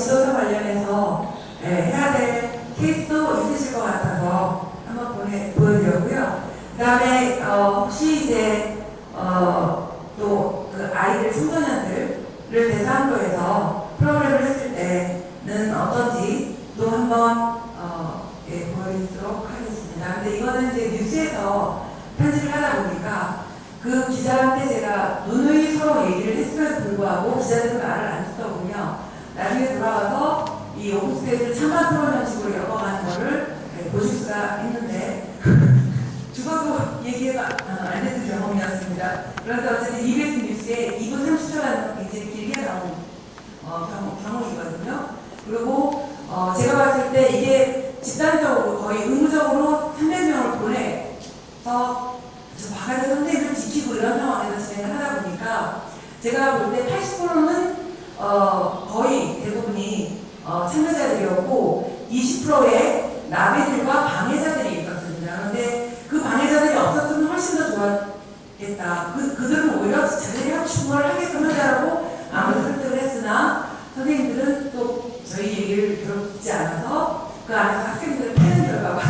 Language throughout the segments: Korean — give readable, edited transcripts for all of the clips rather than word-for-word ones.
지도서 관련해서 해야 될 케이스도 있으실 것 같아서 한번 보여드렸고요. 그 다음에 혹시 이제 또 그 아이들, 청소년들을 대상으로 해서 프로그램을 했을 때는 어떤지 또 한번 보여드리도록 하겠습니다. 근데 이거는 이제 뉴스에서 편집을 하다 보니까 그 기자한테 제가 누누이 서로 얘기를 했음에도 불구하고 기자들은 말을 안 듣더군요. 나중에 돌아와서 이 오픈스페이스를 찬반 토론 형식으로 엮어가는 거를 보실 수가 있는데 죽어도 얘기가 안 되는 경험이었습니다. 그런데 어쨌든 EBS 뉴스에 2분 30초라는 굉장히 길게 나온 경우이거든요. 그리고 제가 봤을 때 이게 집단적으로 거의 의무적으로 300명을 보내서 바깥에 선생님을 지키고 이런 상황에서 진행을 하다 보니까 제가 볼 때 80%는 거의 대부분이 참가자들이었고 20%의 나비들과 방해자들이 있었습니다. 그런데 그 방해자들이 없었으면 훨씬 더 좋았겠다. 그들은 오히려 자기들이 하고 싶은 걸 하게끔 하자라고 아무리 설득을 했으나 선생님들은 또 저희 얘기를 들어듣지 않아서 그 안에서 학생들을 패는 결과가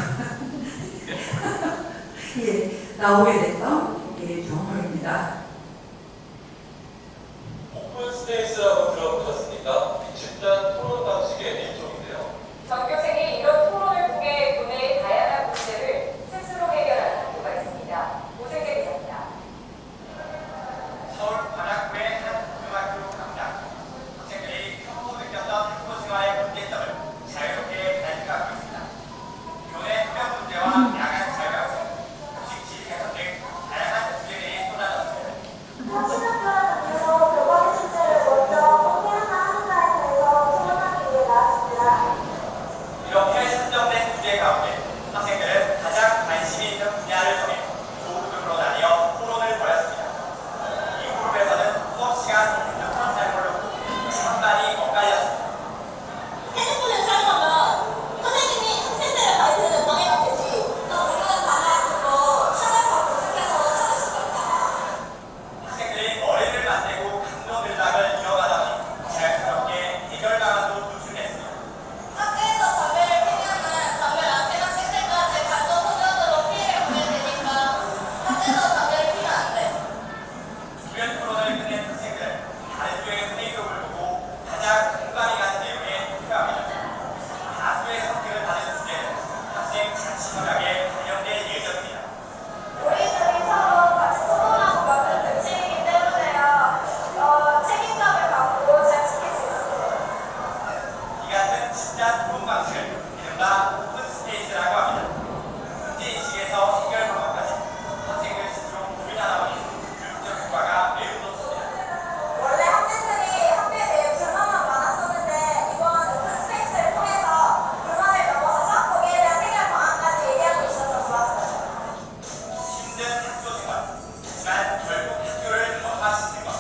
나오게 됐던 경험입니다. 오픈 스페이스라고 들어보셨습니까? 집단 토론 방식의 일종인데요. 전교생이 이런 토론을 통해 교내의 다양한 문제를 스스로 해결하는 학교가 있습니다. 오승재 기자입니다. 서울 관악구의 한 고등학교 강당. 학생들이 평소 느꼈던 학교 생활의 문제점을 자유롭게 발표하고 있습니다. 교내 흡연 문제와 야간 자율학습, 급식 질 개선 등 다양한 주제들이 쏟아졌습니다. 이렇게 선정된 주제 가운데 학생들은 가장 관심이 있는 분야를 정해 조그룹으로 나뉘어 토론을 벌였습니다. 이 그룹에서는 수업 시간 핸드폰 사용을 놓고 찬반이 엇갈렸습니다. 핸드폰을 사용하면 선생님이 학생들의 발표를 방해가 되지. 또 우리는 방해하고 찾아서 검색해서 찾을 수가 있다. 학생들이 머리를 만들고 강도 늘락을 이어가다 보니 자연스럽게 해결 방안도 도출했습니다. 학교에서 담배를 피우면 담배 안 피는 학생들까지 간접 소년으로 피해를 보게 되니까 학교에서 담배를 피우면 안 돼. 주변 토론을 끝낸 학생들은 다른 주의 페이스북을 보고 가장 공감이 가는 내용에 투표합니다. 다수의 선택을 받은 주제는 학생 자치 협약에 반영될 예정입니다. 우리들이 서로 같이 토론하고 만든 규칙이기 때문에요. 책임감을 갖고 잘 지킬 수 있어요. 이 같은 집단 토론 방식을 이른바 오픈 스페이스라고 합니다. 문제 인식에서 해결 방법까지 학생들 스스로 고민하다 보니 교육적 효과가 매우 높습니다. 원래 학생들이 학교에 대해 불만만 많았었는데 이번 오픈 스페이스를 통해서 불만을 넘어서서 거기에 대한 해결 방안까지 얘기하고 있어서 좋았어요. 힘든 학교 생활. 하지만 결국 학교를 변화시키는 것.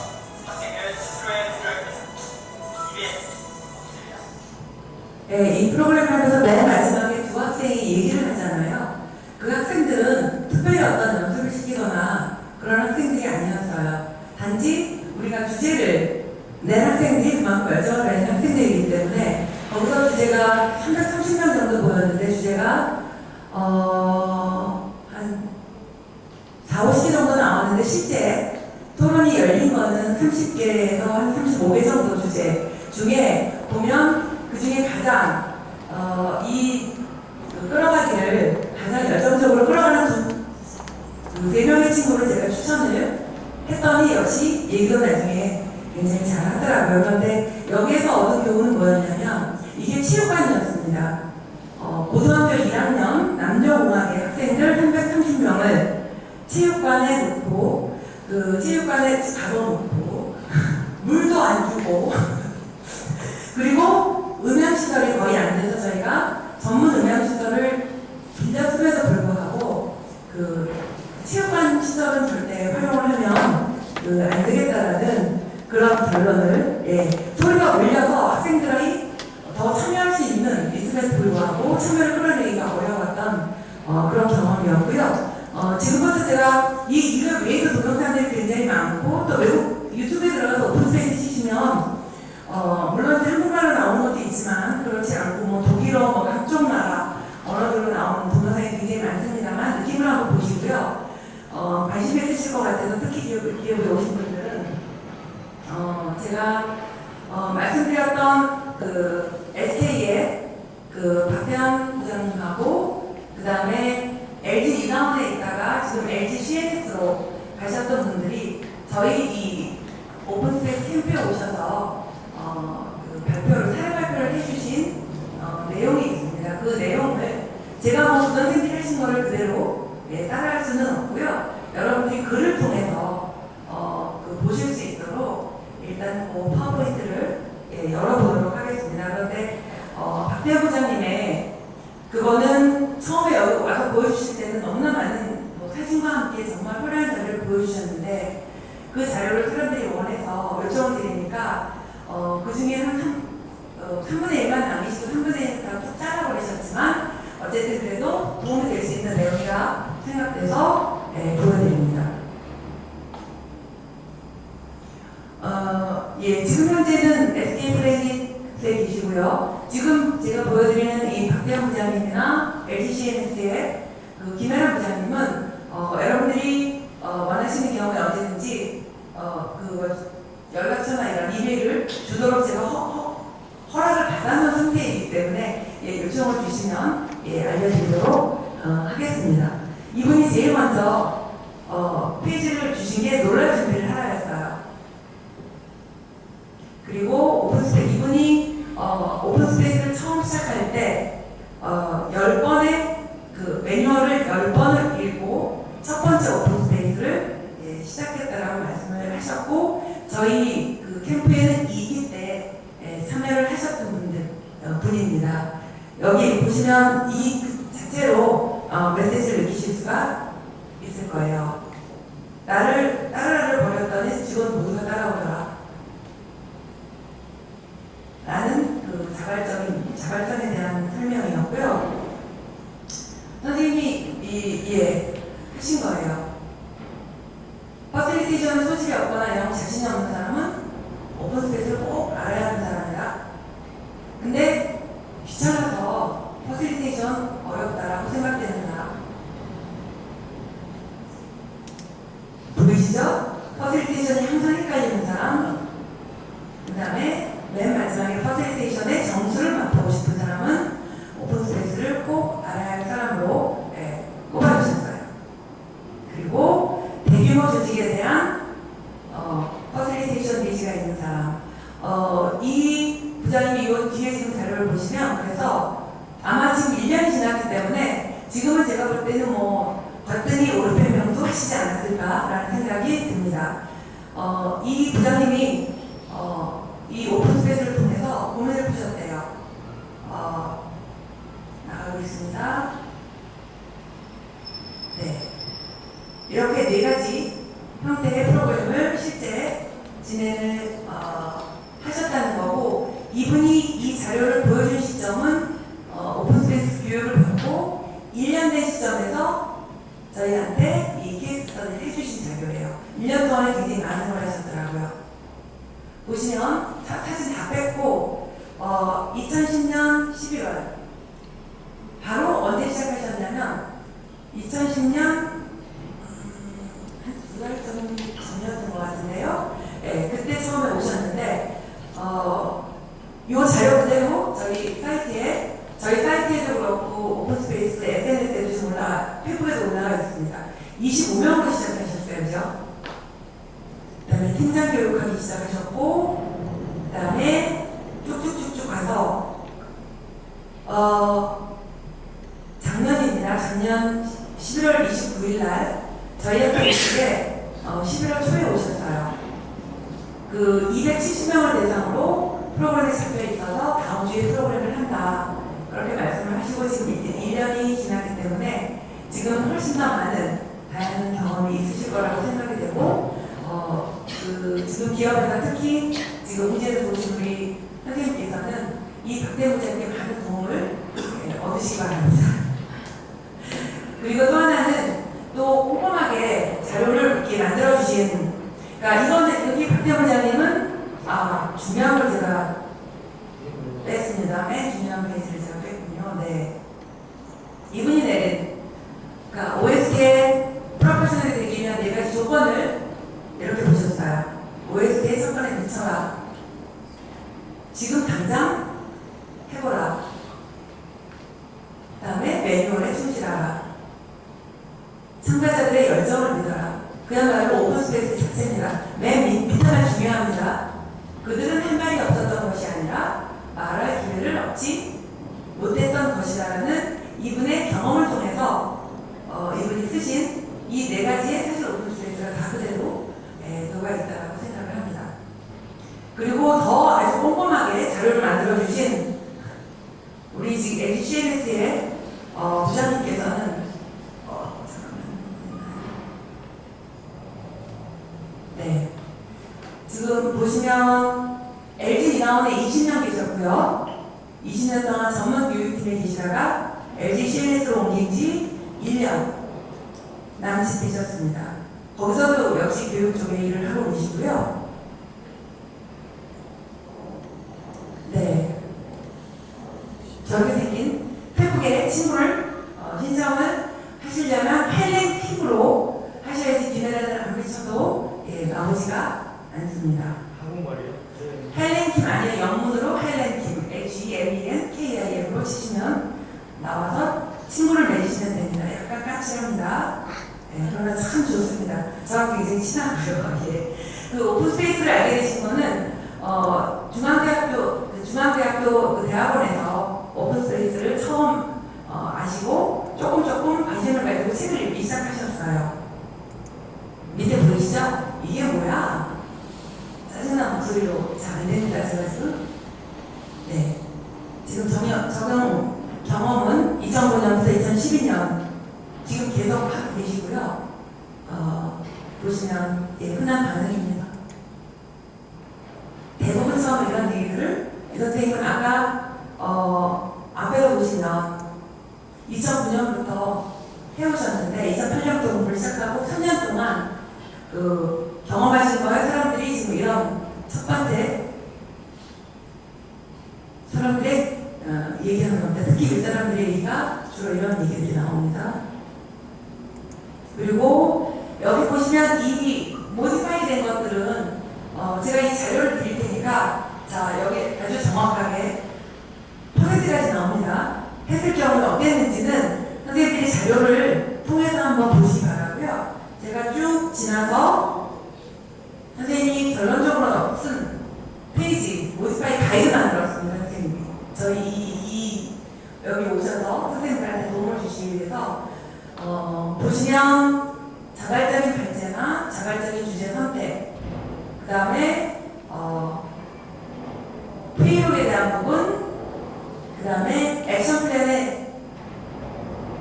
학생들 스스로의 노력입니다. EBS 이 프로그램을 하면서 맨 마지막에 두 학생이 얘기를 하잖아요. 그 학생들은 특별히 어떤 연습을 시키거나 그런 학생들이 아니었어요. 단지 우리가 주제를 낸 학생들이 그만큼 열정을 가진 학생들이기 때문에 거기서 주제가 330명 정도 보였는데 주제가 한 4, 50개 정도 나왔는데 실제 토론이 열린 거는 30개에서 한 35개 정도 주제 중에 보면 그 중에 가장 끌어가기를 가장 열정적으로 끌어가는 두세 명의 친구를 제가 추천을 했더니 역시 얘기도 나중에 굉장히 잘 하더라고요. 그런데 여기에서 얻은 교훈은 뭐였냐면 이게 체육관이었습니다. 고등학교 1학년 남녀공학의 학생들 330명을 체육관에 놓고 그 체육관에 가둬놓고 물도 안 주고 그리고 음향시설이 거의 안 돼서 저희가 전문 음향시설을 빌렸음에도 불구하고 그 체육관 시설은 절대 활용을 하면 안 되겠다라는 그런 결론을 소리가 울려서 학생들이 더 참여할 수 있는 있음에도 불구하고 참여를 끌어내기가 어려웠던 그런 경험이었고요. 지금부터 제가 이거 외에도 동영상들이 굉장히 많고 또 외국 유튜브에 들어가서 오픈스페이스 치시면 물론 한국말로 나오는 것도 것 같아서 특히 기업에 오신 분들은 제가 말씀드렸던 그 SK의 그 박태환 부장님하고 그 다음에 LG 이나운에 있다가 지금 LG CNS로 가셨던 분들이 저희 이 오픈스페이스 캠프에 오셔서 사례 발표를 해주신 내용이 있습니다. 그 내용을 제가 뭐 부장님들이 하신 거를 그대로 따라할 수는 없고요. 여러분들이 글을 통해서 보실 수 있도록 일단 그 파워포인트를 열어보도록 하겠습니다. 그런데 박태환 부장님의 그거는 처음에 여기 와서 보여주실 때는 너무나 많은 사진과 함께 정말 화려한 자료를 보여주셨는데 그 자료를 사람들이 원해서 요청을 드리니까 그 중에 한 3분의 1만 남기시고 3분의 1은 다 쭉 잘라버리셨지만 어쨌든 그래도 도움이 될 수 있는 내용이라 생각돼서 보여드립니다. 지금 현재는 SK 플래닛에 계시고요. 지금 제가 보여드리는 이 박대현 부장님이나 LG CNS의 그 김혜란 부장님은 여러분들이 원하시는 경우에 언제든지 연락처나 이런 이메일을 주도록 제가 허락을 받아놓은 상태이기 때문에 요청을 주시면 알려드리도록 하겠습니다. 이분이 제일 먼저 페이지를 주신 게 논란 준비를 하라였어요. 그리고 이분이 오픈스페이스를 처음 시작할 때 10번의 그 매뉴얼을 10번을 읽고 첫 번째 오픈스페이스를 시작했다라고 말씀을 하셨고 저희 그 캠프에는 2기 때 참여를 하셨던 분입니다. 여기 보시면 이 자체로 메시지를 느끼실 수가 있을 거예요. 나를 버렸더니 직원 모두가 따라오더라. 라는 그 자발성에 대한 설명이었고요. 선생님이 하신 거예요. 퍼실리테이션 소질이 없거나 영 자신이 없는 사람은 오픈스페이스를 꼭 알아야 하는 사람이다. 근데 귀찮아서 퍼실리테이션 어렵다라고 생각되는 사람 보이시죠? 퍼실리테이션이 항상 헷갈리는 사람, 그 다음에 맨 마지막에 퍼실리테이션의 정수를 맡아보고 싶은 사람은 오픈스페이스를 꼭 알아야 할 사람으로 꼽아주셨어요. 그리고 대규모 조직에 대한 퍼실리테이션 니즈가 있는 사람. 이 부장님이 이 뒤에 지금 자료를 보시면 그래서 아마 지금 1년이 지났기 때문에 지금은 제가 볼 때는 거뜬히 오르페명도 하시지 않았을까라는 생각이 듭니다. 이 부장님이 이 오픈스페이스를 통해서 고민을 푸셨대요. 나가고 있습니다. 네. 이렇게 4가지 형태의 프로그램을 실제 진행을 하셨다는 거고 이분이 이 자료를 보여준 시점은 오픈스페이스 교육을 받고 1년 된 시점에서 저희한테 이 케이스 스터디를 해주신 자료예요. 1년 동안에 굉장히 많은 걸 하셨더라고요. 보시면 사진 다 뺐고 2010년 11월 바로 언제 시작하셨냐면 2010년 한 2달 전이었던 것 같은데요. 그때 처음에 오셨는데 이 자료 그대로 저희 사이트에도 그렇고 오픈스페이스 SNS에도 지금 페이북에도 올라가 있습니다. 25명으로 시작하셨어요, 그죠? 그 다음에 팀장 교육하기 시작하셨고, 그 다음에 쭉쭉쭉쭉 가서 작년입니다. 작년 11월 29일 날 저희한테 오시게 11월 초에 오셨어요. 그 270명을 대상으로 프로그램에 잡혀 있어서 다음 주에 프로그램을 한다. 그렇게 말씀을 하시고 지금 1년이 지났기 때문에 지금 훨씬 더 많은 다양한 경험이 있으실 거라고 생각이 되고 지금 기업에서 특히 지금 문제에서 보신 우리 선생님께서는 이 박대부 부장님의 많은 도움을 얻으시기 바랍니다. 그리고 또 하나는 또 꼼꼼하게 자료를 이렇게 만들어주신 그러니까 이거는 여기 박대부 부장님은 중요한 걸 제가 뺐습니다. 맨 중요한 페이지를 제가 뺐군요. 네. 이분이 내린 그러니까 OSK 프로페셔널이 되기 위한 4가지 조건을 참가자들의 열정을 믿어라. 그야말로 오픈스페이스 자체입니다. 맨 밑에만 중요합니다. 그들은 할 말이 없었던 것이 아니라 말할 기회를 얻지 못했던 것이라는 이분의 경험을 통해서 이분이 쓰신 이 네 가지의 사실 오픈스페이스가 다 그대로 녹아 있다고 생각을 합니다. 그리고 더 아주 꼼꼼하게 자료를 만들어 주신 우리 지금 LGCNS의 부장님께서는 네, 지금 보시면 LG 이나원에 20년 계셨고요. 20년 동안 전문 교육팀에 계시다가 LG CNS로 옮긴 지 1년 남짓 되셨습니다. 거기서도 역시 교육 쪽의 일을 하고 계시고요. 네, 저렇게 생긴 페북의 친구를 신청을 하시려면 헬렌 팀으로 하셔야지 기내라는 아무리 쳐도 나오지가 않습니다. 한국말이요? 헬렌킴 아니에요. 영문으로 헬렌킴 HELENKIM으로 치시면 나와서 친구를 맺으시면 됩니다. 약간 까칠합니다. 그러나 참 좋습니다. 저랑 굉장히 친하고요. 예. 그 오픈스페이스를 알게 되신 거는 중앙대학교 그 대학원에서 오픈스페이스를 처음 아시고 조금 관심을 가지고 책을 읽기 시작하셨어요. 밑에 보이시죠? 이게 뭐야? 짜증난 목소리로 잘 안 됩니다. 제가 지금. 네. 지금 적용 경험은 2005년부터 2012년 지금 계속 하고 계시고요. 보시면 흔한 반응입니다. 대부분 처음 이런 얘기들을 이 선생님은 아까 앞에서 보시면 2009년부터 해오셨는데 2008년부터 공부를 시작하고 3년 동안 경험하신 거에 사람들이 지금 이런 첫 번째 사람들의 얘기하는 겁니다. 특히 그 사람들의 얘기가 주로 이런 얘기들이 나옵니다. 그리고 여기 보시면 이 모디파이 된 것들은 제가 이 자료를 드릴 테니까 자 여기 아주 정확하게 퍼센트까지 나옵니다. 했을 경우에 어땠는지는 선생님들이 자료를 통해서 한번 보시기 바라고요. 제가 쭉 지나서 선생님이 결론적으로 쓴 페이지 모디파이 가이드 만들었습니다. 선생님이 저희 여기 오셔서 선생님들한테 도움을 주시기 위해서 보시면 자발적인 발제나 자발적인 주제 선택 그 다음에 회의록에 대한 부분 그 다음에 액션 플랜에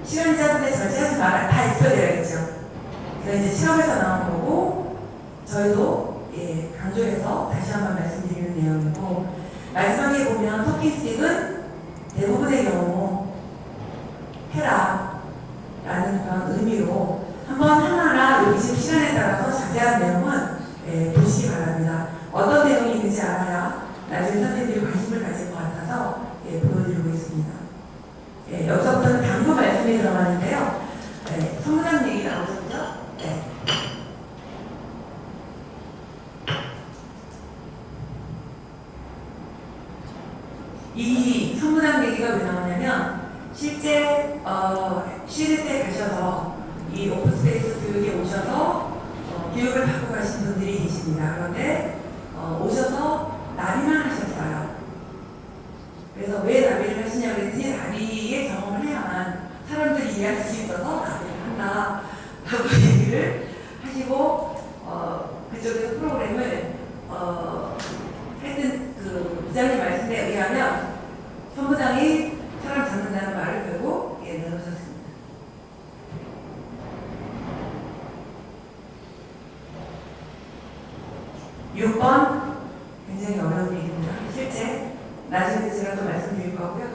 시간이 짧은데 절제하지 말아 다 익혀드려야겠죠. 그래서 이제 실험에서 나온 거고 저희도 강조해서 다시 한번 말씀드리는 내용이고 마지막에 보면 토킹 스틱은 대부분의 경우 해라 라는 그런 의미로 한번 하나하나 여기 지금 시간에 따라서 자세한 내용은 보시기 바랍니다. 어떤 내용이 있는지 알아야 나중에 선생님들이 관심을 가질 것 같아서 보여드리고 있습니다. 여기서부터는 당부 말씀이 들어가는데요. 성장 얘기 나오셨죠? 네. 이 성분학 얘기가 왜 나오냐면 실제 CNS에 가셔서 이 오픈스페이스 교육에 오셔서 교육을 받고 가신 분들이 계십니다. 그런데 오셔서 나비만 하셨어요. 그래서 왜 나비를 하시냐고 했더니 나비의 경험을 해야만 사람들이 이해할 수 있어서 나비를 한다 하고 얘기를 하시고 그쪽에서 프로그램을 하여튼 그 부장님 말씀에 의하면 선부장이 사람 잡는다는 말을 결국 내놓으셨습니다. 6번 굉장히 어려운 얘기입니다. 실제 나중에 제가 또 말씀드릴 거고요.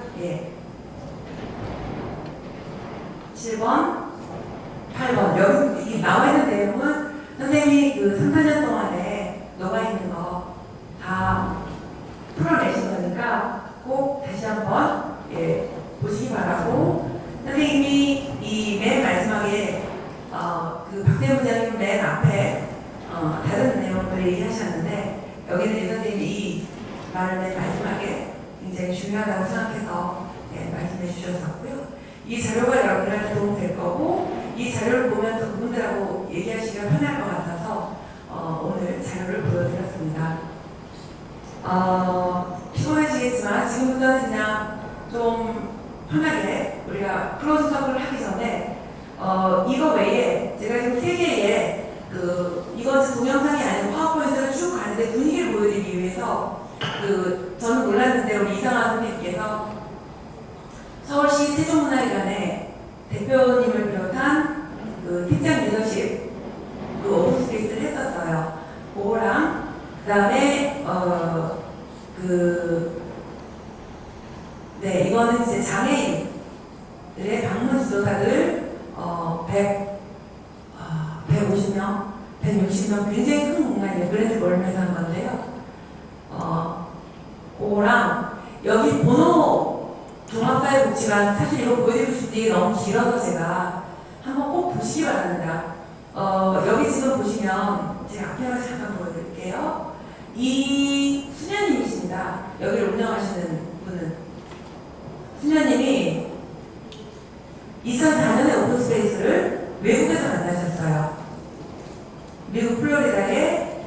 7번, 8번 여기 나와 있는 내용은 선생님이 그 3, 4년 동안에 녹아 있는 거 다 풀어내신 거니까 꼭 다시 한번 보시기 바라고 선생님이 이 맨 마지막에 그 박대현 부장님 맨 앞에 다른 내용들을 얘기하셨는데 여기는 이 선생님이 이 말을 맨 마지막에 굉장히 중요하다고 생각해서 말씀해 주셨었고요. 이 자료가 여러분들한테 도움될 거고 이 자료를 보면 또 분들하고 얘기하시기가 편할 것 같아서 오늘 자료를 보여드렸습니다. 피곤하시겠지만 지금부터는 그냥 좀 편하게 우리가 클로즈 서클을 하기 전에 이거 외에 제가 지금 세 개의 이건 동영상이 아니고 파워포인트를 쭉 가는데 분위기를 보여드리기 위해서 저는 몰랐는데 우리 이상한 선생님께서 서울시 세종문화회관에 대표님을 비롯한 팀장 리더십 오픈스페이스를 했었어요. 그거랑 그다음에 네, 이거는 이제 장애인들의 방문 지도사들 150명, 160명 굉장히 큰 공간이에요. 그랜드 멀면서 한 건데요. 그거랑 여기 번호 종합사회복지관 사실 이거 보여드리고 싶은데 이게 너무 길어서 제가 한번 꼭 보시기 바랍니다. 여기 지금 보시면 제가 앞에 가서 잠깐 보여드릴게요. 이 수녀님이십니다. 여기를 운영하시는 분은 수녀님이 2004년에 오픈스페이스를 외국에서 만나셨어요. 미국 플로리다의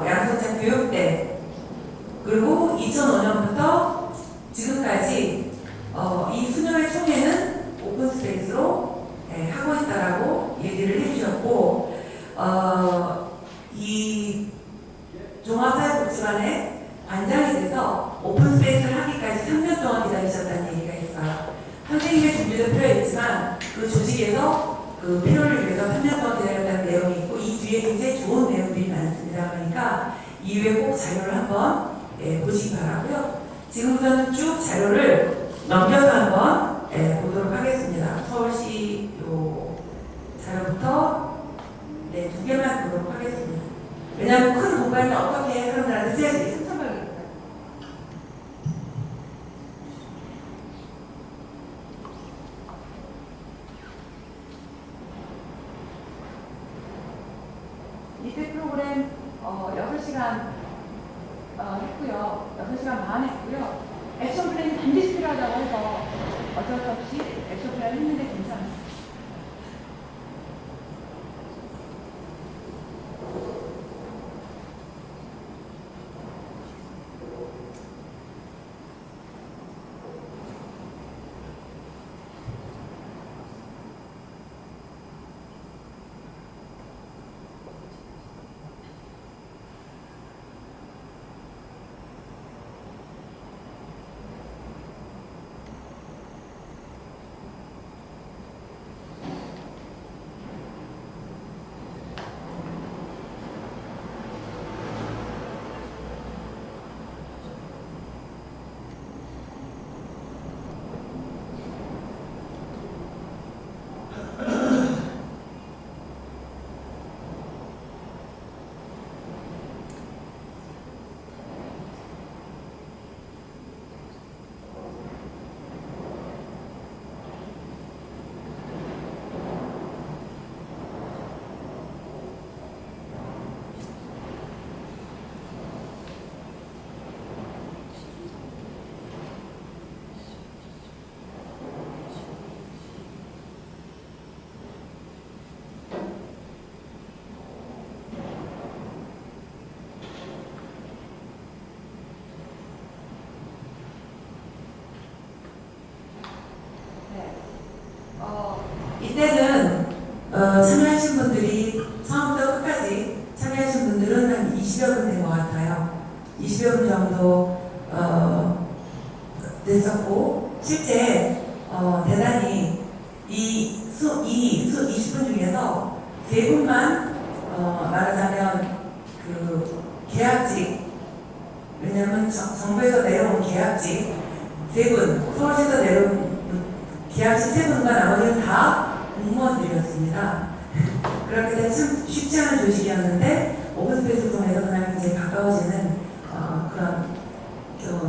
양성장 교육대 그리고 2005년부터 지금까지 이 수녀의 총회는 오픈스페이스로 하고 있다라고 얘기를 해주셨고 이 종합사회복지관의 관장이 돼서 오픈스페이스를 하기까지 3년 동안 기다리셨다는 얘기가 있어요. 선생님의 준비도 필요했지만 그 조직에서 그 필요를 위해서 3년 동안 기다렸다는 내용이 있고 이 뒤에 굉장히 좋은 내용들이 많습니다. 그러니까 이후에 꼭 자료를 한번 보시기 바라고요. 지금부터는 쭉 자료를 넘겨서 한번 보도록 하겠습니다. 서울시 요 자료부터 두 개만 보도록 하겠습니다. 왜냐하면 큰 공간이 어떻게 사람들한테 써야지 슴슴하게. 이때 프로그램 6시간 했고요. 6시간 반 했고요. 액션 플랜이 반드시 필요하다고 해서 어쩔 수 없이 액션 플랜을 했는데 괜찮았어요. 이때는 참여하신 분들이 처음부터 끝까지 참여하신 분들은 한 20여 분 된 것 같아요. 20여 분 정도 됐었고 실제 대단히 이 20분 중에서 3분만 말하자면 그 계약직 왜냐면 정부에서 내려온 계약직 3분 서울시에서 내려온 계약직 3분과 나머지는 다 공무원들이었습니다. 그렇게 되면 참 쉽지 않은 조직이었는데 오픈스페이스를 통해서 그냥 이제 가까워지는 그런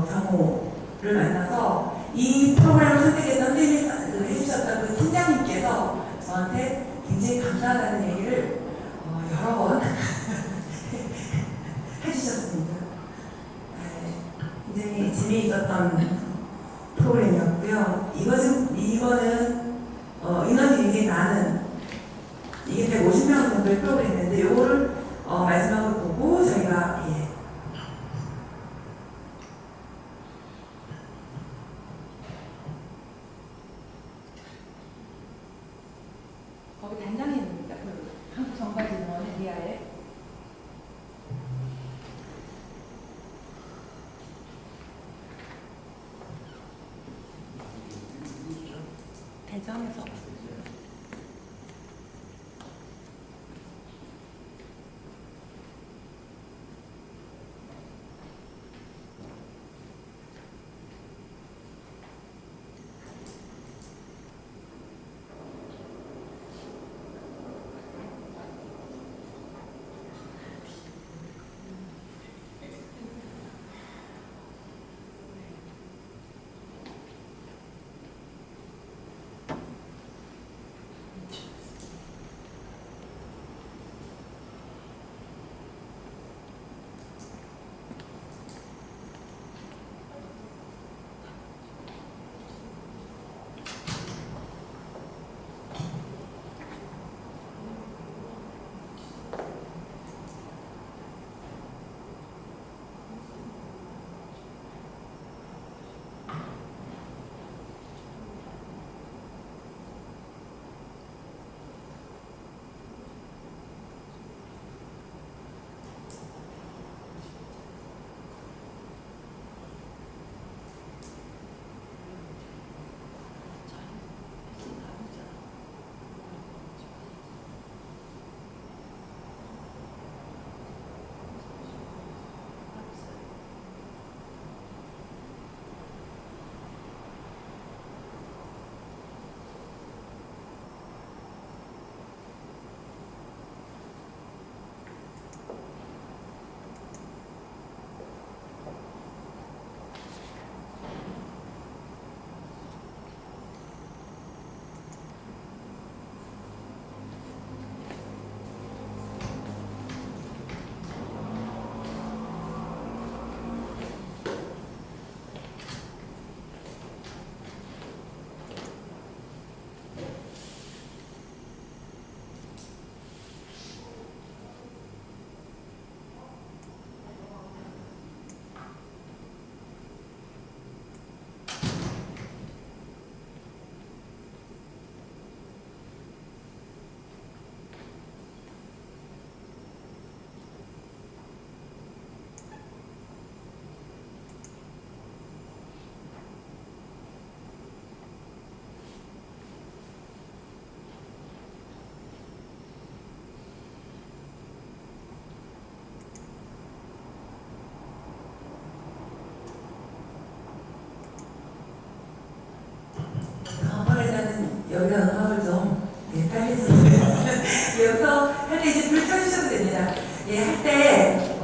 경우를 만나서 이 프로그램을 선택했던 선생님이 해주셨던 그 팀장님께서 저한테 굉장히 감사하다는 얘기를 여러 번 해주셨습니다. 굉장히 재미있었던 프로그램이었고요. 이거는 인원이 굉장히 많은 이게 저희 프로그램인데 요거를 마지막으로 보고 저희가 거기 단장이 있습니다. 그 한국정가진흥원의 리아에 대전에서 왔어요. 여기다 음악을 좀 깔겠습니다. 여기서 할 때 이제 불 켜주셔도 됩니다. 할 때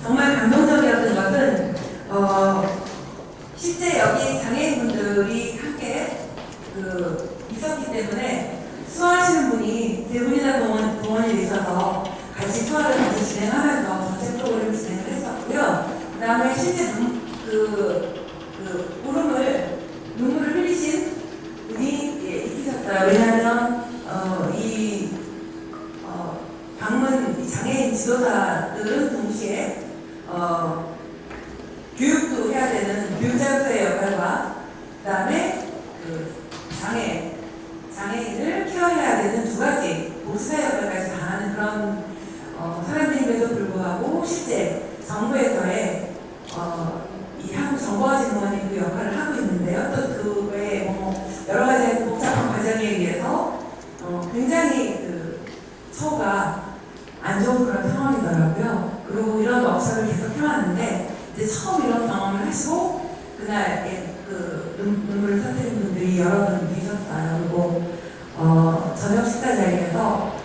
정말 감동적이었던 것은 실제 여기 장애인분들이 함께 있었기 때문에 수화하시는 분이 세 분이나 동원이 되셔서 같이 수화를 같이 진행하면서 전체 프로그램을 진행을 했었고요. 그 다음에 실제 눈물을 흘리신 분이 있으셨어요. 왜냐하면 방문 장애인 지도사들은 동시에 교육도 해야 되는 교육자로서의 역할과 그 다음에 장애인을 케어해야 되는 두 가지 복수의 역할까지 다 하는 그런 사람들임에도 불구하고 실제 정부에서의 이 한국정보화진흥원이 그 역할을 하고 있는데요. 또 그 외에 여러 가지 복잡한 과정에 의해서 굉장히 처우가 안 좋은 그런 상황이더라고요. 그리고 이런 업적을 계속 해왔는데 이제 처음 이런 경험을 하시고 그날 눈물을 터뜨린 분들이 여러 분 계셨어요. 그리고 저녁 식사 자리에서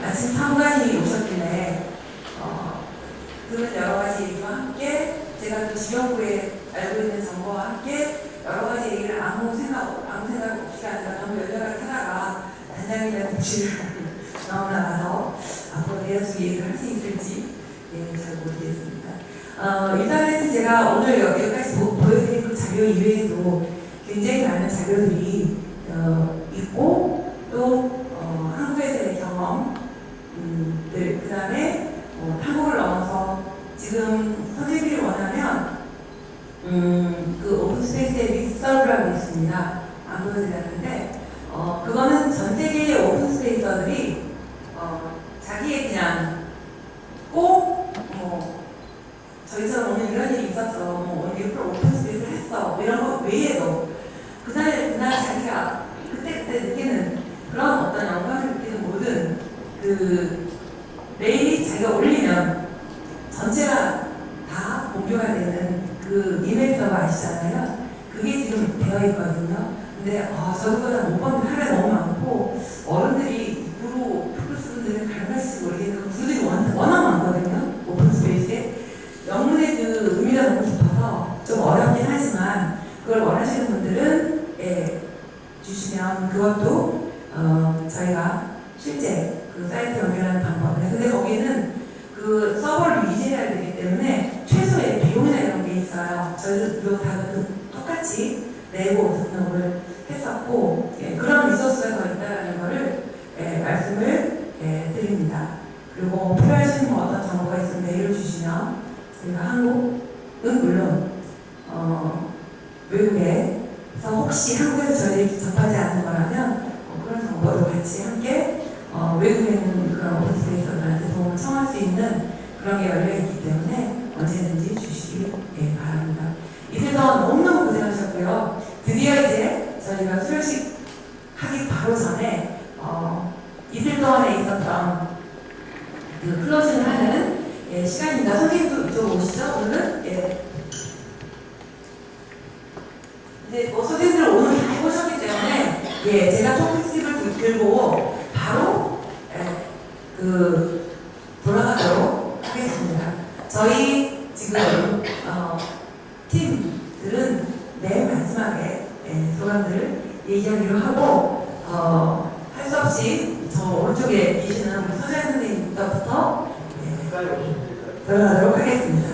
마침 상관이 오셨길래 그런 여러 가지 얘기와 함께 제가 또 지역구에 알고 있는 정보와 함께 여러 가지 얘기를 아무 생각 없이 아니라 너무 열렬하게 하다가 단장님의 복지를 너무 나가서 앞으로 내려서 얘기를 할 수 있을지 잘 모르겠습니다. 일단은 제가 오늘 여기까지 보여드린 그 자료 이외에도 굉장히 많은 자료들이 있고 또 한국에서의 저희가 실제 그 사이트 연결하는 방법을 근데 거기는 그 서버를 유지해야 되기 때문에 최소의 비용이나 이런 게 있어요. 저희도 다 똑같이 내고 등록을 했었고 그런 리소스가 더 있다는 거를 말씀을 드립니다. 그리고 필요하신 뭐 어떤 정보가 있으면 메일을 주시면 저희가 한국은 물론 외국에서 혹시 한국에서 저희에게 접하지 않는 거라면 그런 정보도 같이 함께 외국에 있는 그런 오픈스페이스들한테 도움을 청할 수 있는 그런 게 열려있기 때문에 언제든지 주시기 바랍니다. 이틀 동안 너무너무 고생하셨고요. 드디어 이제 저희가 수료식 하기 바로 전에 이틀 동안에 있었던 그 클로징을 하는 시간입니다. 선생님도 이쪽 오시죠? 오늘은 이제 선생님들 오늘 다 해보셨기 때문에 제가 토픽집을 들고 바로 돌아가도록 하겠습니다. 저희 지금 팀들은 맨 마지막에 소감들을 얘기하기로 하고 할 수 없이 저 오른쪽에 계시는 우리 서재 선생님부터 들어가도록 하겠습니다.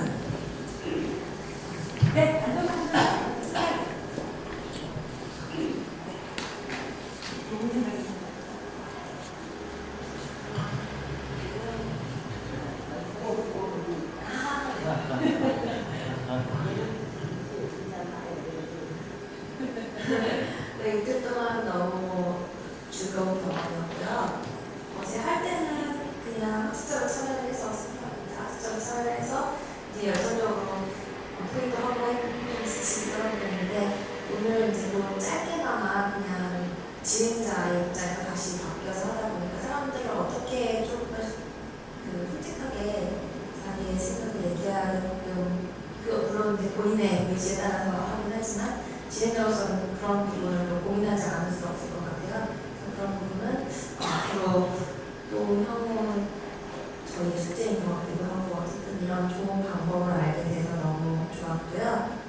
네, 안전합니다. 좋은 생각입니다. 네, 이틀 동안 너무 즐거운 경험이었고요. 어제 할 때는 그냥 학습적으로 참여를 해서 학습적으로 참여를 해서 이제 열정적으로 토익도 하고 했듯이 떨어졌는데 오늘 이제 좀 짧게나마 그냥 진행자의 입장에서 다시 바뀌어서 하다 보니까 사람들을 어떻게 조금 더 솔직하게 자기의 생각을 얘기하게끔 물론 이제 본인의 의지에 따라서 하긴 하지만 진행자로서는 그런 부분을 고민하지 않을 수 없을 것 같아요. 그런 부분은 앞으로 또 향후 저희 숙제인 것 같기도 하고 어쨌든 이런 좋은 방법을 알게 돼서 너무 좋았고요.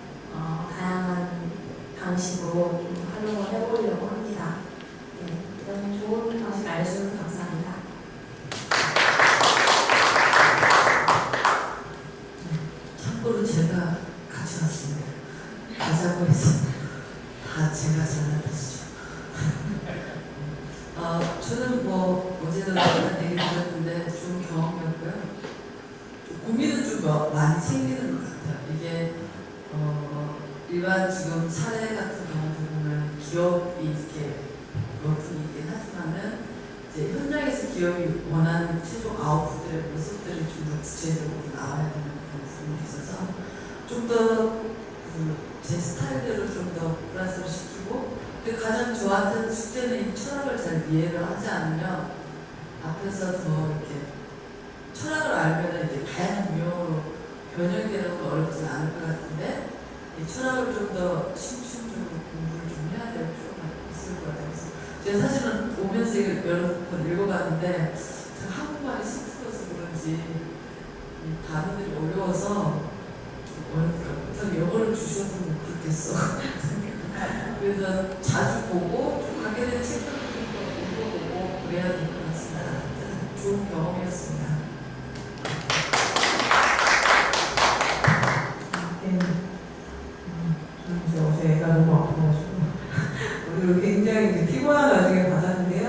다양한 방식으로 활용을 해보려고 합니다. 네, 이런 좋은 방식 알려주셔서 감사합니다. 참고로 제가 같이 왔습니다. 가자고 해서 다 제가 잘라줬죠. 저는 뭐 어제도 잠깐 얘기 드렸는데 좋은 경험이었고요. 고민은 좀 많이 생기는 것 같아요. 이게 일반 지금 사례 같은 경우도 보면 기업이 이렇게 몇 분이긴 하지만은 이제 현장에서 기업이 원하는 최종 아웃풋들의 모습들이 좀 더 구체적으로 나와야 되는 그런 부분이 있어서 좀 더 제 스타일대로 좀 더 플러스를 시키고 근데 가장 저한테는 숙제는 이 철학을 잘 이해를 하지 않으면 앞에서 더 이렇게 철학을 알면 이제 다양한 유형으로 변형이 되는 건 어렵지 않을 것 같은데 이 철학을 좀 더 심층적으로 공부를 좀 해야 될 필요가 있을 것 같아요. 그래서 제가 사실은 오면서 이걸 여러 번 읽어봤는데 제가 한국말이 슬프어서 그런지 이 단어들이 어려워서 어렵더라고요. 영어를 주셔도 못 그렇겠어. 그래서 자주 보고 좀 가게 된 책들도 읽어보고 그래야 될 것 같습니다. 좋은 경험이었습니다. 이제 어제 애가 너무 아파가지고 오늘 굉장히 이제 피곤한 와중에 받았는데요.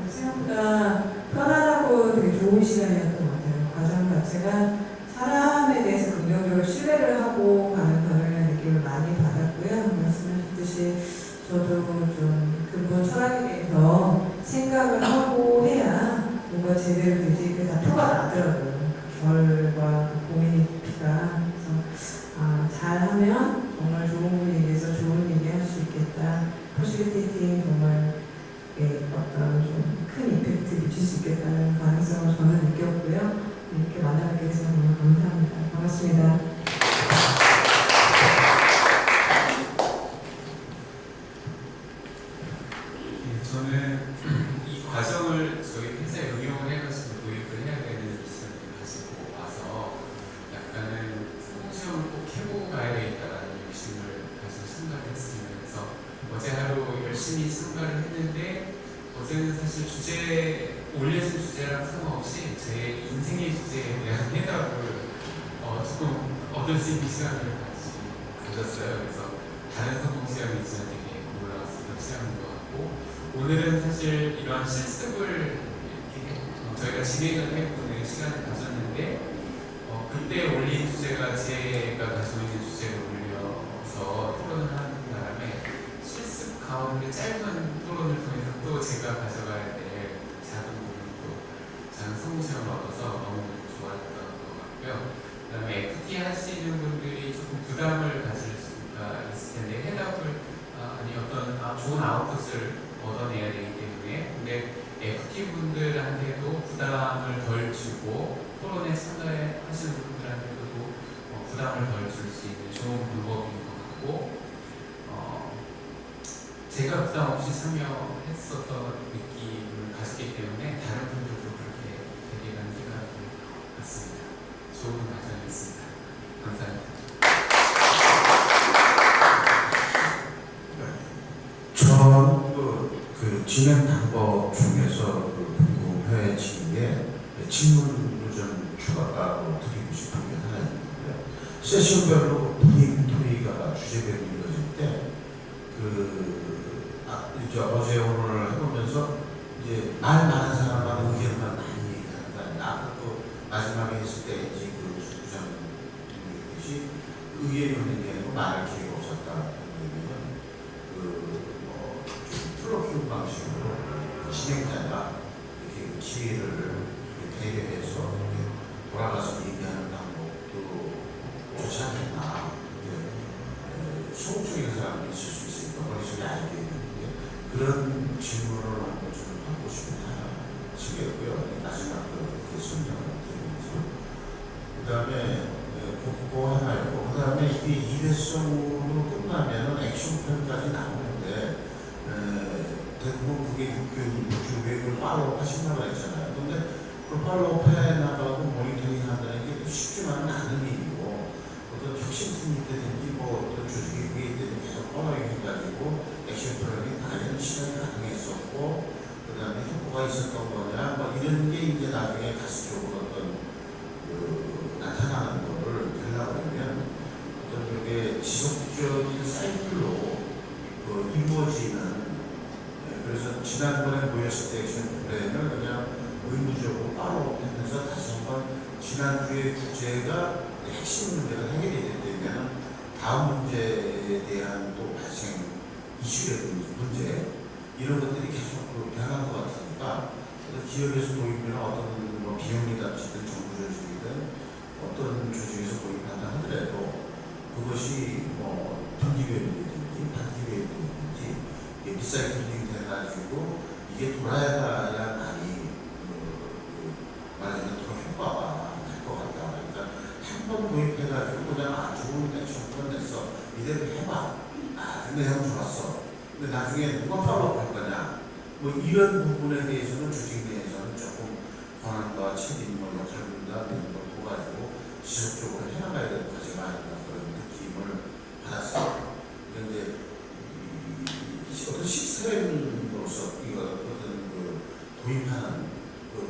생각보다 편안하고 되게 좋은 시간이었던 것 같아요. 과정 자체가 사람에 대해서 긍정적으로 신뢰를 하고 가는 과정이라는 느낌을 많이 받았고요. 말씀하셨듯이 저도 좀 근본 철학에 대해서 생각을 하고 해야 뭔가 제대로 되지. 그게 다 표가 나더라고요. 결과 고민의 깊이가. 그래서 잘하면 정말 좋은 분위기에서 좋은 얘기 할 수 있겠다. 포시비티팅 정말 어떤 좀 큰 이펙트 미칠 수 있겠다는 가능성을 저는 느꼈고요. 이렇게 만나뵙게 돼서 정말 감사합니다. 반갑습니다. 저는 이 과정을 저희 회사에 응용을 해가지고 도입을 해야 되는 시점을 가지고 와서 약간은 시험을 꼭 해보고 가야 되겠다라는 욕심을 가지고 참가를 했습니다. 그래서 어제 하루 열심히 참가를 했는데 어제는 사실 올려진 주제랑 상관없이 제 인생의 주제에 대한 해답을 조금 얻을 수 있는 시간을 같이 가졌어요. 그래서 다른 성공 시간이 있으면 되게 놀라웠던 시간인 것 같고, 오늘은 사실 이러한 실습을 이렇게 저희가 진행을 해보는 시간을 가졌는데, 그때 올린 주제가 제가 가지고 있는 주제를 올려서 토론을 하는 바람에 실습 가운데 짧은 토론을 통해서 또 제가 가져가야 될 작은 부분도 작은 성공시험을 얻어서 너무 좋았던 것 같고요. 그 다음에 FT 하시는 분들이 조금 부담을 가질 수가 있을 텐데, 해답을 아니 어떤 좋은 아웃풋을 얻어내야 되기 때문에, 근데 FT 분들한테도 부담을 덜 주고 토론에 참가하시는 분들한테도 부담을 덜 줄 수 있는 좋은 방법인 것 같고, 제가 부담 없이 참여했었던 느낌을 가졌기 때문에 다른 분들도 그렇게 되리라는 생각이 같습니다. 좋은 과정이었습니다. 감사합니다. 전 그 진행 방법 중에서 궁금해진 게 질문을 좀 추가가 드리고 싶은 게 하나 있는데요. 세션별로 분위기 토의가 주제별로 이루어질 때 이제 어제 오늘 해보면서 이제 말 많은 사람만 의견만 많이 얘기한다. 아까 또 마지막에 했을 때 이제 그 부장 얘기했듯이 의견이 없는 게 아니고 말할 기회가 없었다. 플로킹 방식으로 진행자가 이렇게 기회를 대회해서 돌아가서 얘기하는 방법도 좋지 않겠나. 소극적인 사람이 있을 수 있으니까 머릿속에 아이디어 있는데 그런 질문을 한번 좀 하고 싶다 싶고요. 마지막 그렇게 설명을 드리면서 그 다음에 그거 하나였고, 그 다음에 이게 일회성으로 끝나면 액션편까지 나오는데 대부분 그게 6주 외국을 팔로우 하신다고 했잖아요. 근데 그 팔로우 해나가고 모니터링 한다는 게 쉽지만은 않은 일이고, 어떤 혁신팀이 있다든지 어떤 조직이 그게 있다든지 계속 팔로잉 해가지고 액션 플랜이 가는 시간이 가능했었고, 그 다음에 효과가 있었던 거냐 이런 게 이제 나중에 가시적으로 어떤 나타나는 거를 되려고 하면 어떤 그게 지속적인 사이클로 이루어지는, 그래서 지난번에 모였을 때 액션 플랜을 그냥 의무적으로 따로 하면서 다시 한번 지난주의 주제가 핵심 문제가 해결이 되면 다음 문제에 대한 또 발생 이슈라든지 문제 이런 것들이 계속 변한 것 같으니까, 기업에서 도입이나 어떤 비용이 닥치든 정부 조직이든 어떤 조직에서 도입한다 하더라도 그것이 분기별이든지 단기별이든지 리사이클링 돼가지고 이게 돌아야 많이 말하자면 더 효과가 날 것 같다. 그러니까 한 번 도입해가지고 그냥 좋은 액션권 냈어. 이대로 해봐. 내용 좋았어. 근데 나중에 누가 팔로우할 거냐. 이런 부분에 대해서는 조직 내에서는 조금 권한과 책임, 역할 분담 이런 걸 보가지고 지속적으로 해나가야 될 과제가 아닌가 그런 느낌을 받았어요. 그런데 어떤 시스템으로서 이거 어떤 도입하는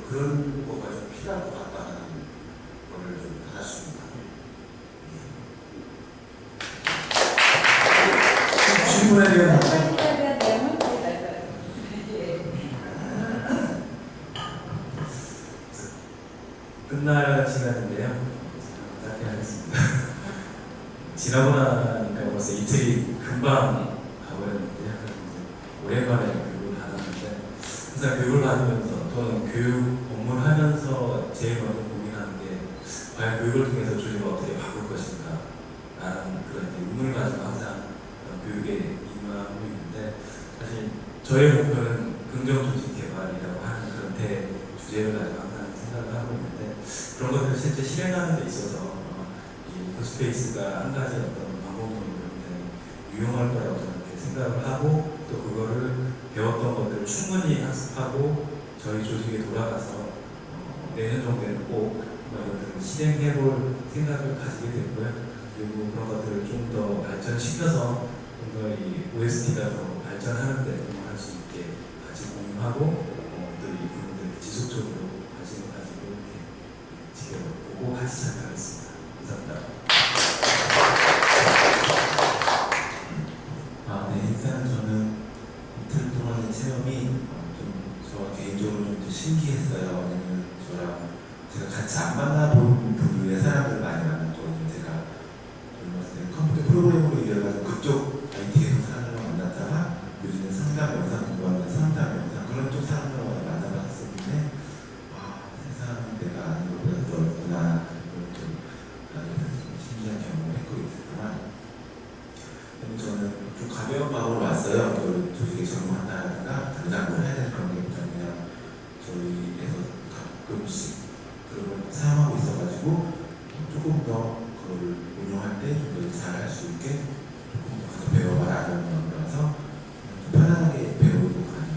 그런 거가 좀 필요할 것 같다는 걸 좀 받았습니다. 질문에 대한 답변. 끝날 시간인데요. 짧게 하겠습니다. 지나고 나니까 벌써 이틀이 금방 가버렸는데요. 오랜만에 교육을 받았는데, 항상 교육을 받으면서 또는 교육 업무를 하면서 제일 먼저 고민하는 게 과연 교육을 통해서 조직을 어떻게 바꿀 것인가 라는 그런 의문을 가지고 항상 교육에 임하고 있는데, 사실 저의 목표는 긍정 조직 개발이라고 하는 그런 대주제를 가지고 항상 생각을 하고 있는데, 그런 것들을 실제 실행하는 데 있어서 이 오픈스페이스가 한 가지 어떤 방법론으로 굉장히 유용할 거라고 저는 이렇게 생각을 하고, 또 그거를 배웠던 것들을 충분히 학습하고 저희 조직에 돌아가서 내년 정도에는 꼭 이런 것들을 실행해볼 생각을 가지게 되고요. 그리고 그런 것들을 좀 더 발전시켜서 좀 더 이 OST가 더 발전하는 데 도움할 수 있게 같이 공유하고 하고 또 이 부분들 지속적으로 관심을 가지고 이렇게 지켜보고 같이 참여하겠습니다. 감사합니다. 네, 일단 저는 이틀 동안의 체험이 저 개인적으로 좀 신기했어요. 왜냐면 제가 같이 안 만나본 분들의 사람들 많이 만났죠. 제가 컴퓨터 프로그램으로 일해가지고 그쪽 IT에서 사람들을 만났다가 요즘에 상담 영상 공부하는 상담 영상 그런 쪽 사람들을 많이 만나봤었는데 세상은 내가 아는 것보다 넓구나 그런 좀 신기한 경험을 했고 있었지만 저는 좀 가벼운 마음으로 왔어요. 조직에 적용한다든가 당장 뭘 해야 되는 그런 게 그냥 저희에서 가끔씩 그런 걸 사용하고 있어가지고 조금 더 그걸 운영할 때 좀 더 잘할 수 있게 조금 더 배워봐라는 마음이라서 편안하게 배우고 가는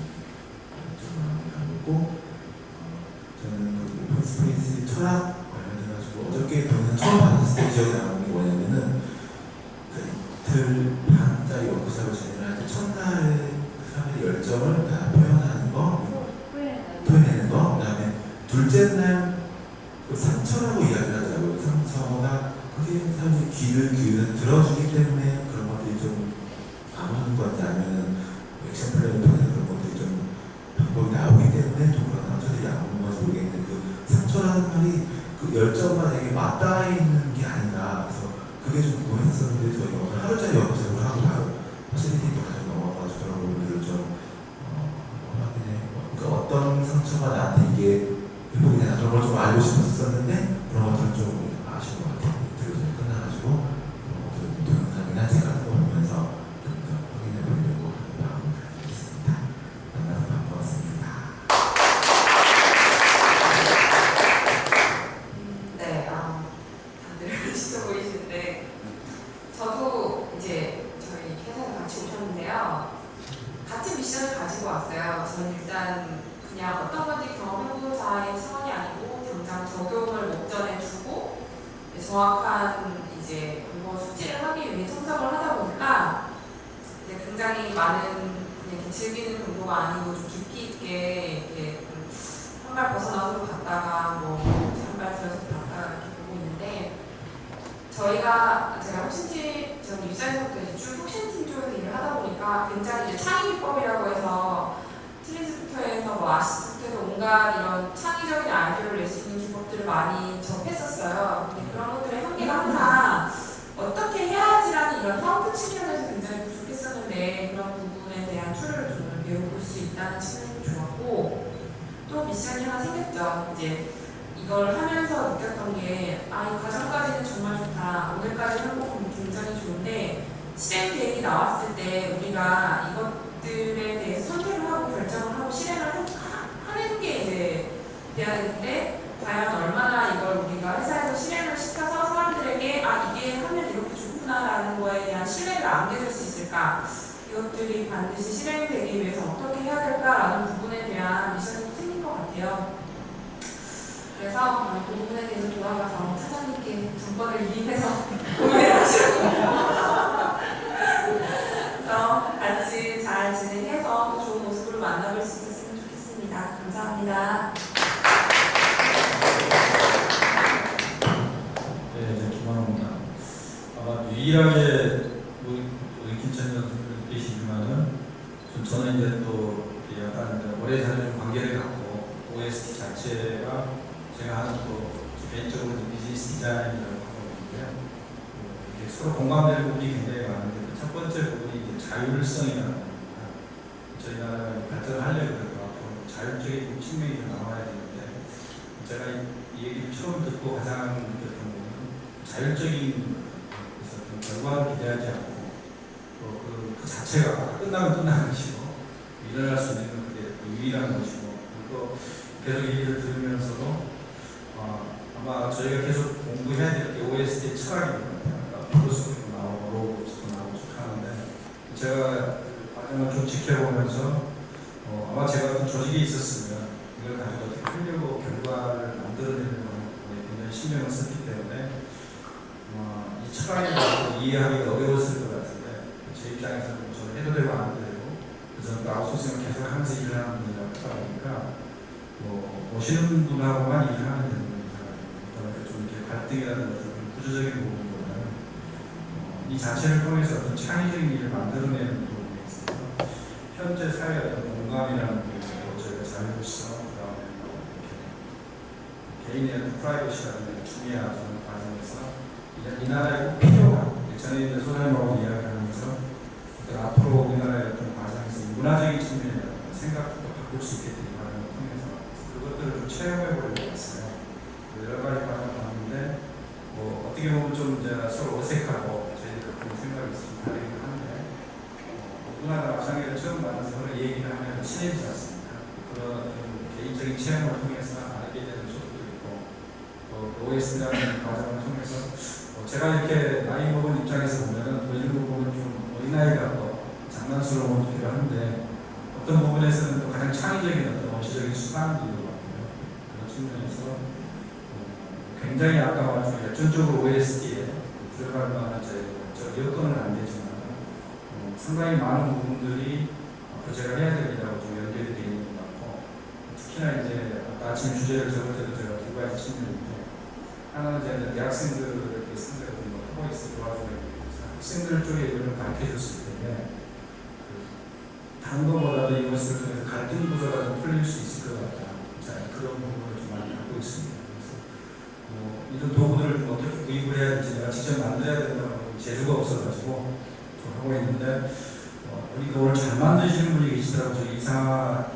좀 마음을 가지고 저는 그 오픈 스페이스 철학 관련해가지고 어저께 동영상 처음 봤을 때 기억이 나는 게 뭐냐면은 이틀 반짜리 워크숍을 진행할 때 첫날에 그 사람의 열정을 다 표현하는 거, 표현하는 거, 그다음에 둘째 날 그 상처라고 이야기를 하더라고요. 상처가 그게 사람들이 귀를 들어주기 때문에 그런 것들이 좀 아무는 건지 아니면 액션 플레이를 통해서 그런 것들이 좀 방법이 나오기 때문에 좀 그런 상처들이 아무는 건지 모르겠는데 그 상처라는 말이 그 열정과 되게 맞닿아 있는 게 아닌가. 그래서 그게 좀 궁금했었는데 저희가 오늘 하루짜리 연습을 하고 바로 퍼실리티도 가지고 넘어가서 그런 부분들을 좀 확인해. 그러니까 어떤 상처가 나한테 이게 회복이 되나 그런 걸 좀 알고 싶었었는데 그런 것들은 좀 아쉬운 것 같아요. 그래서 끝나가지고 동영상이나 책 같은 거 보면서 좀 더 확인해 보려고 하는 마음을 가지고 있습니다. 만나서 반가웠습니다. 네, 다들 진짜 보이시는데 저도 이제 저희 회사에 같이 오셨는데요. 같은 미션을 가지고 왔어요. 저는 일단 그냥 어떤 건지 경험해보자의 차원이 아니고 당장 적용을 목전에 두고 정확한 이제 공부 숙지를 하기 위해 참석을 하다 보니까 이제 굉장히 많은 그냥 즐기는 공부가 아니고 좀 깊이 있게 이렇게 한 발 벗어나서 갔다가 뭐 한 발 들어서 갔다가 이렇게 보고 있는데 제가 전 입사에서부터 이제 쭉 혁신팀 쪽에서 일을 하다 보니까 굉장히 이제 창의비법이라고 해서 트랜스부터해서 뭐 아시스부터해서 온갖 이런 창의적인 아이디어를 낼 수 있는 기법들을 많이 접했었어요. 근데 그런 것들의 한계가 항상 어떻게 해야지라는 이런 사업 측면에서 굉장히 부족했었는데 그런 부분에 대한 툴을 좀 배워볼 수 있다는 측면이 좋았고 또 미션이 하나 생겼죠. 이제 이걸 하면서 느꼈던 게 이 과정까지는 정말 좋다. 오늘까지 한 부분 굉장히 좋은데 실행 계획이 나왔을 때 우리가 이것들에 대해서 선택을 하고 결정을 하고 실행을 하는 게 이제 돼야 되는데 과연 얼마나 이걸 우리가 회사에서 실행을 시켜서 사람들에게 이게 하면 이렇게 좋구나라는 거에 대한 신뢰를 안겨줄 수 있을까? 이것들이 반드시 실행되기 위해서 어떻게 해야 될까라는 부분에 대한 미션이 생긴 것 같아요. 그래서 그 부분에 대해서 돌아가서 사장님께 정보를 이입해서 고민을 하시고 그래서 같이 잘 진행해서 또 좋은 모습으로 만나볼 수 있었으면 좋겠습니다. 감사합니다. 네, 김만호입니다. 아마 유일하게 우리 김천현 선생님 계시지만은 저는 이제 또 약간 오래 사는 관계를 갖고 OST 자체가 제가 하는 또 개인적으로 비즈니스 디자인이라고 하고 있는데요. 서로 공감되는 부분이 굉장히 많은데 그 첫 번째 부분이 이제 자율성이라는 겁니다. 저희 나라가 발전을 하려고 해도 앞으로 자율적인 측면이 좀 나와야 되는데 제가 이 얘기를 처음 듣고 가장 느꼈던 부분은 자율적인 어떤 결과를 기대하지 않고 그 자체가 끝나면 끝나는 것이고 일어날 수 있는 그게 유일한 것이고 또 계속 얘기를 들으면서도 아마 저희가 계속 공부해야 될 게 OST 철학인 것 같아요. 필로소피도 나오고 로고스도 나오고 쭉 하는데 제가 과정을 좀 지켜보면서 아마 제가 어떤 조직에 있었으면 이걸 가지고 어떻게 하려고 결과를 만들어내는 거에 굉장히 신경을 썼기 때문에 이 철학에 대해서 이해하기가 어려웠을 것 같은데 제 입장에서는 저는 해도 되고 안 해도 되고 그래서 아웃소싱을 계속 하면서 일을 하는 분이라고 하다 보니까 오시는 분하고만 일을 하면 되는 거니까 그러니까 좀 이렇게 갈등이라든가 좀 구조적인 부분보다는 이 자체를 통해서 어떤 창의적인 일을 만들어내는 부분이 있어요. 현재 사회의 어떤 공감이라는 부분도 저희가 자유로서 그다음에 개인의 어떤 프라이버시라든가 중요하다는 과정에서 이 나라의 꼭 필요한 전에 이제 소장님하고 이야기를 하면서 앞으로 우리나라의 어떤 과정에서 문화적인 측면이라든가 생각도 바꿀 수 있게 되는 과정을 통해서 그것들을 좀 체험해 보려고 했어요. 여러 가지 과정을 봤는데 어떻게 보면 좀 이제 서로 어색하고 저희들 그런 생각이 있으면 다르긴 한데 누구나 마찬가지로 처음 만나서 서로 얘기를 하면 친해지지 않습니까? 그런 개인적인 체험을 통해서 알게 되는 속도 있고 OS라는 과정을 통해서 제가 이렇게 나이 먹은 입장에서 보면 이런 부분은 좀 어린아이 같고 장난스러운 것도 한데 어떤 부분에서는 또 가장 창의적인 어떤 원시적인 수단인 것 같아요. 그런 측면에서 굉장히 아까 말씀 열정적으로 OST에 들어갈 만한 저 여건은 안 되지만 상당히 많은 부분들이 앞으로 제가 해야 될 일하고 좀 연결이 되어 있는 것 같고 특히나 이제 아까 아침 주제를 적을 때도 제가 두 가지 측면인데 하나는 이제 대학생들을 상대로 포커스 도와주는 학생들 쪽에 이걸 밝혀줬을 때에 다른 것보다도 이것을 통해서 갈등 구조가 좀 풀릴 수 있을 것 같다. 그런 부분을 좀 많이 갖고 있습니다. 그래서 이런 도구들을 좀 어떻게 구입을 해야 될지 내가 직접 만들어야 된다고 재주가 없어가지고 좀 하고 있는데 우리가 오늘 잘 만드시는 분이 계시더라고요. 이상하